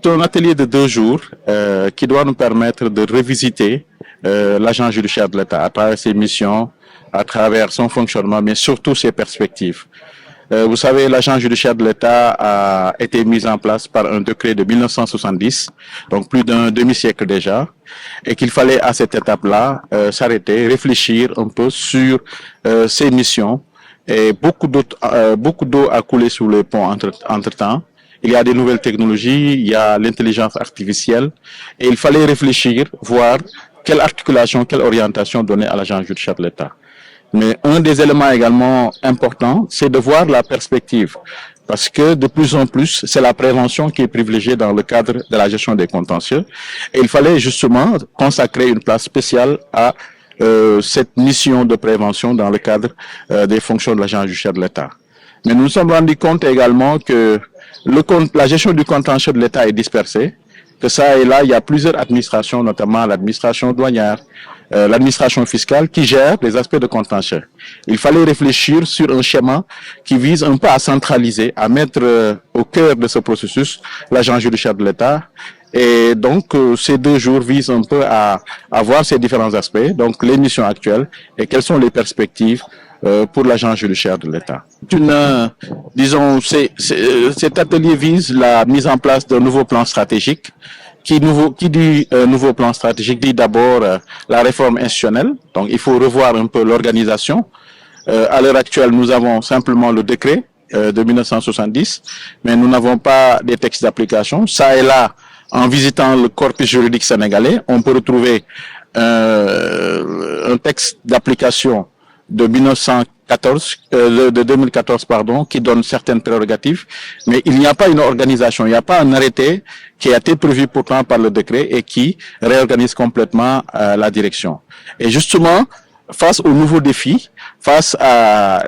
c'est un atelier de 2 jours qui doit nous permettre de revisiter l'agent judiciaire de l'État à travers ses missions, à travers son fonctionnement, mais surtout ses perspectives. Vous savez, l'agent judiciaire de l'État a été mis en place par un décret de 1970, donc plus d'un demi-siècle déjà, et qu'il fallait à cette étape-là s'arrêter, réfléchir un peu sur ses missions. Et beaucoup d'eau a coulé sous les ponts entre-temps. Il y a des nouvelles technologies, il y a l'intelligence artificielle, et il fallait réfléchir, voir quelle articulation, quelle orientation donner à l'agent judiciaire de l'État. Mais un des éléments également importants, c'est de voir la perspective. Parce que de plus en plus, c'est la prévention qui est privilégiée dans le cadre de la gestion des contentieux. Et il fallait justement consacrer une place spéciale à cette mission de prévention dans le cadre des fonctions de l'agent judiciaire de l'État. Mais nous nous sommes rendus compte également que la gestion du contentieux de l'État est dispersée, que ça et là, il y a plusieurs administrations, notamment l'administration douanière, l'administration fiscale qui gère les aspects de contentieux. Il fallait réfléchir sur un schéma qui vise un peu à centraliser, à mettre au cœur de ce processus l'agent judiciaire de l'État. Et donc, ces 2 jours visent un peu à voir ces différents aspects, donc les missions actuelles et quelles sont les perspectives pour l'agent judiciaire de l'État. Cet atelier vise la mise en place d'un nouveau plan stratégique. Qui dit nouveau plan stratégique dit d'abord la réforme institutionnelle. Donc, il faut revoir un peu l'organisation. À l'heure actuelle, nous avons simplement le décret de 1970, mais nous n'avons pas des textes d'application. Ça et là, en visitant le corpus juridique sénégalais, on peut retrouver un texte d'application de 2014, qui donne certaines prérogatives, mais il n'y a pas une organisation, il n'y a pas un arrêté qui a été prévu pourtant par le décret et qui réorganise complètement la direction. Et justement, face aux nouveaux défis, face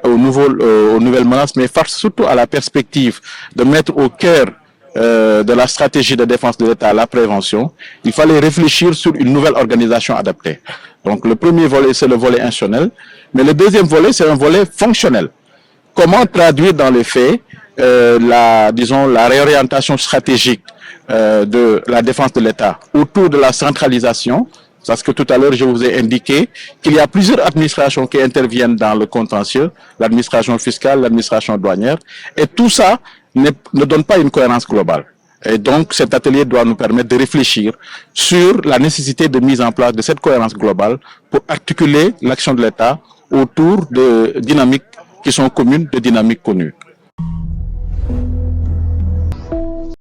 aux nouvelles menaces, mais face surtout à la perspective de mettre au cœur de la stratégie de défense de l'État, la prévention, il fallait réfléchir sur une nouvelle organisation adaptée. Donc le premier volet, c'est le volet institutionnel, mais le deuxième volet, c'est un volet fonctionnel. Comment traduire dans les faits la réorientation stratégique de la défense de l'État autour de la centralisation, parce que tout à l'heure, je vous ai indiqué qu'il y a plusieurs administrations qui interviennent dans le contentieux, l'administration fiscale, l'administration douanière, et tout ça ne donne pas une cohérence globale. Et donc, cet atelier doit nous permettre de réfléchir sur la nécessité de mise en place de cette cohérence globale pour articuler l'action de l'État autour de dynamiques qui sont communes, de dynamiques connues.